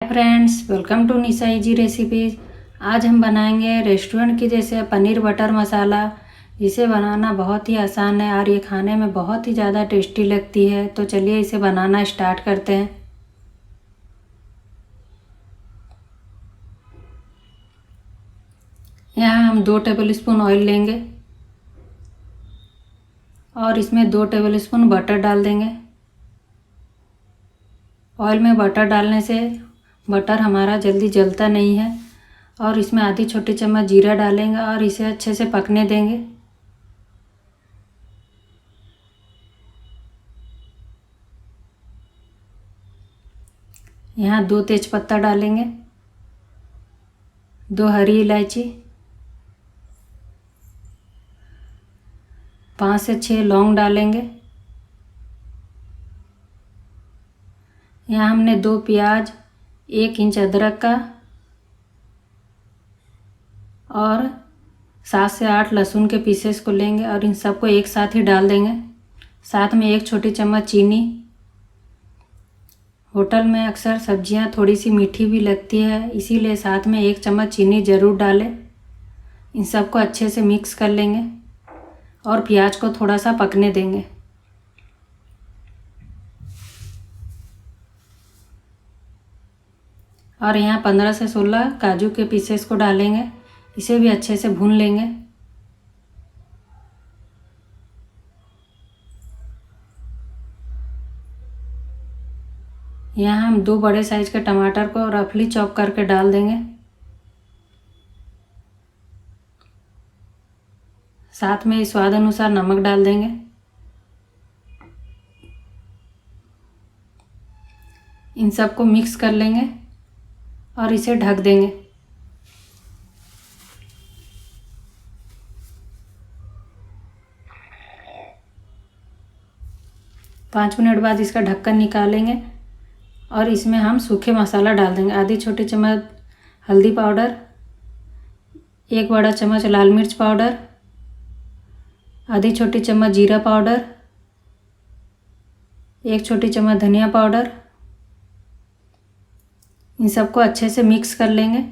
Friends, welcome to Nisha easy recipes. आज हम बनाएंगे रेस्टोरेंट की जैसे पनीर बटर मसाला। इसे बनाना बहुत ही आसान है और ये खाने में बहुत ही ज़्यादा टेस्टी लगती है। तो चलिए इसे बनाना स्टार्ट करते हैं। यहाँ हम 2 टेबलस्पून ऑयल लेंगे और इसमें 2 टेबलस्पून बटर डाल देंगे। ऑयल में बटर डालने से बटर हमारा जल्दी जलता नहीं है। और इसमें आधी छोटी चम्मच जीरा डालेंगे और इसे अच्छे से पकने देंगे। यहाँ 2 तेज़पत्ता डालेंगे, 2 हरी इलायची, 5 से 6 लौंग डालेंगे। यहाँ हमने 2 प्याज, 1 इंच अदरक का और 7 से 8 लहसुन के पीसेस को लेंगे और इन सबको एक साथ ही डाल देंगे। साथ में 1 छोटी चम्मच चीनी। होटल में अक्सर सब्जियां थोड़ी सी मीठी भी लगती है, इसीलिए साथ में 1 चम्मच चीनी ज़रूर डालें। इन सबको अच्छे से मिक्स कर लेंगे और प्याज को थोड़ा सा पकने देंगे। और यहाँ 15 से 16 काजू के पीसेस को डालेंगे। इसे भी अच्छे से भून लेंगे। यहाँ हम 2 बड़े साइज के टमाटर को रफली चॉप करके डाल देंगे। साथ में स्वाद अनुसार नमक डाल देंगे। इन सबको मिक्स कर लेंगे और इसे ढक देंगे। 5 मिनट बाद इसका ढक्कन निकालेंगे और इसमें हम सूखे मसाला डाल देंगे। आधी छोटी चम्मच हल्दी पाउडर, 1 बड़ा चम्मच लाल मिर्च पाउडर, आधी छोटी चम्मच जीरा पाउडर, 1 छोटी चम्मच धनिया पाउडर। इन सबको अच्छे से मिक्स कर लेंगे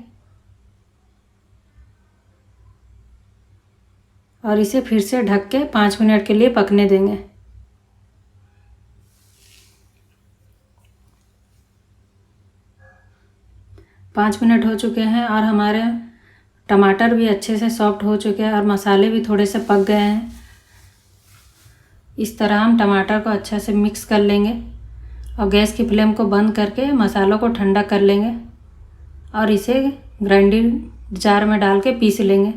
और इसे फिर से ढक के 5 मिनट के लिए पकने देंगे। पाँच मिनट हो चुके हैं और हमारे टमाटर भी अच्छे से सॉफ्ट हो चुके हैं और मसाले भी थोड़े से पक गए हैं। इस तरह हम टमाटर को अच्छे से मिक्स कर लेंगे और गैस की फ्लेम को बंद करके मसालों को ठंडा कर लेंगे और इसे ग्राइंडिंग जार में डाल के पीस लेंगे।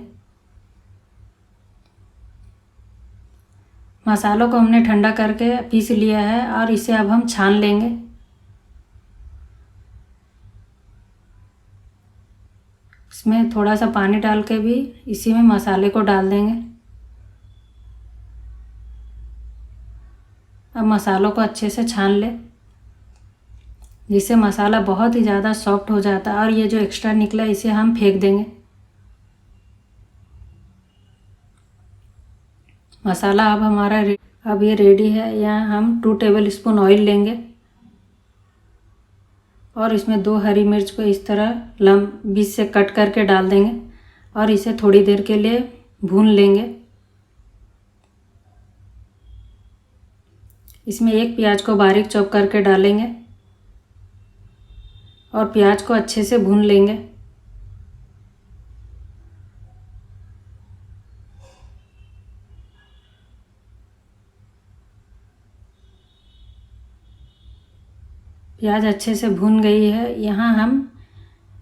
मसालों को हमने ठंडा करके पीस लिया है और इसे अब हम छान लेंगे। इसमें थोड़ा सा पानी डाल के भी इसी में मसाले को डाल देंगे। अब मसालों को अच्छे से छान ले, जिससे मसाला बहुत ही ज़्यादा सॉफ्ट हो जाता है और ये जो एक्स्ट्रा निकला इसे हम फेंक देंगे। मसाला अब हमारा अब ये रेडी है। यहाँ हम 2 टेबलस्पून ऑयल लेंगे और इसमें 2 हरी मिर्च को इस तरह बीच से कट करके डाल देंगे और इसे थोड़ी देर के लिए भून लेंगे। इसमें 1 प्याज को बारीक चॉप करके डालेंगे और प्याज को अच्छे से भून लेंगे। प्याज अच्छे से भून गई है। यहाँ हम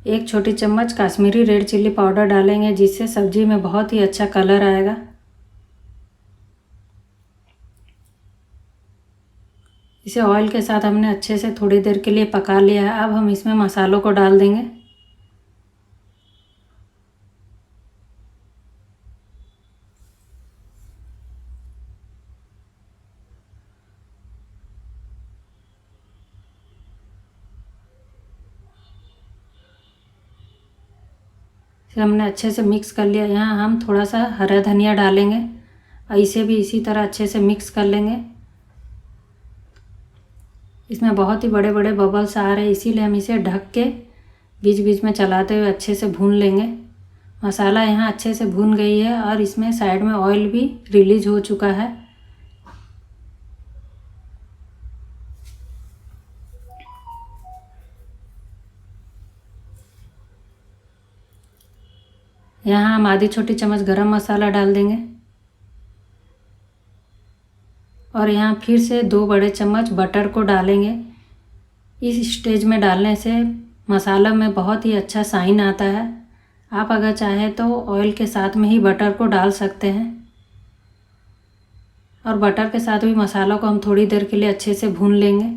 1 छोटी चम्मच कश्मीरी रेड चिल्ली पाउडर डालेंगे, जिससे सब्जी में बहुत ही अच्छा कलर आएगा। इसे ऑयल के साथ हमने अच्छे से थोड़ी देर के लिए पका लिया है। अब हम इसमें मसालों को डाल देंगे। इसे हमने अच्छे से मिक्स कर लिया। यहाँ हम थोड़ा सा हरा धनिया डालेंगे और इसे भी इसी तरह अच्छे से मिक्स कर लेंगे। इसमें बहुत ही बड़े बड़े बबल्स आ रहे हैं, इसीलिए हम इसे ढक के बीच बीच में चलाते हुए अच्छे से भून लेंगे। मसाला यहाँ अच्छे से भून गई है और इसमें साइड में ऑयल भी रिलीज हो चुका है। यहाँ हम आधी छोटी चम्मच गरम मसाला डाल देंगे और यहाँ फिर से 2 बड़े चम्मच बटर को डालेंगे। इस स्टेज में डालने से मसाला में बहुत ही अच्छा शाइन आता है। आप अगर चाहें तो ऑयल के साथ में ही बटर को डाल सकते हैं और बटर के साथ भी मसाला को हम थोड़ी देर के लिए अच्छे से भून लेंगे।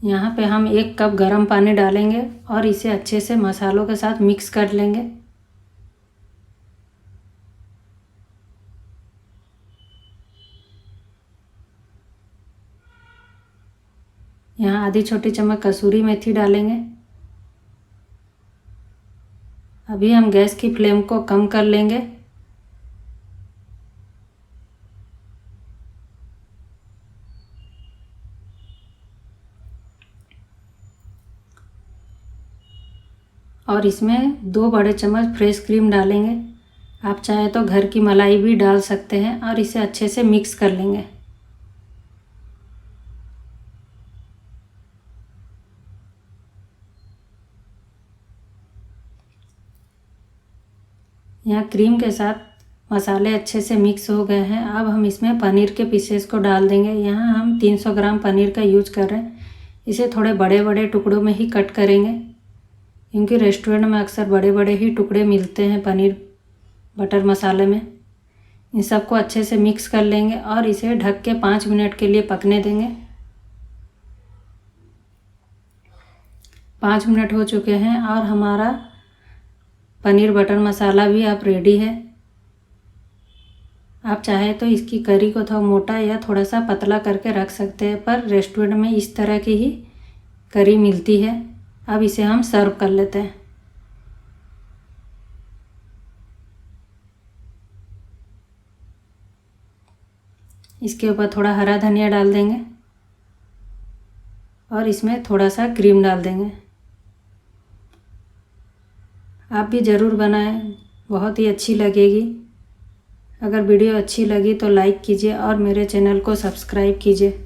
यहाँ पे हम 1 कप गर्म पानी डालेंगे और इसे अच्छे से मसालों के साथ मिक्स कर लेंगे। यहाँ आधी छोटी चम्मच कसूरी मेथी डालेंगे। अभी हम गैस की फ्लेम को कम कर लेंगे और इसमें 2 बड़े चम्मच फ्रेश क्रीम डालेंगे। आप चाहे तो घर की मलाई भी डाल सकते हैं और इसे अच्छे से मिक्स कर लेंगे। यहाँ क्रीम के साथ मसाले अच्छे से मिक्स हो गए हैं। अब हम इसमें पनीर के पीसेस को डाल देंगे। यहाँ हम 300 ग्राम पनीर का यूज कर रहे हैं। इसे थोड़े बड़े बड़े टुकड़ों में ही कट करेंगे, क्योंकि रेस्टोरेंट में अक्सर बड़े बड़े ही टुकड़े मिलते हैं पनीर बटर मसाले में। इन सबको अच्छे से मिक्स कर लेंगे और इसे ढक के 5 मिनट के लिए पकने देंगे। 5 मिनट हो चुके हैं और हमारा पनीर बटर मसाला भी अब रेडी है। आप चाहे तो इसकी करी को थोड़ा मोटा या थोड़ा सा पतला करके रख सकते हैं, पर रेस्टोरेंट में इस तरह की ही करी मिलती है। अब इसे हम सर्व कर लेते हैं। इसके ऊपर थोड़ा हरा धनिया डाल देंगे और इसमें थोड़ा सा क्रीम डाल देंगे। आप भी ज़रूर बनाएं, बहुत ही अच्छी लगेगी। अगर वीडियो अच्छी लगी तो लाइक कीजिए और मेरे चैनल को सब्सक्राइब कीजिए।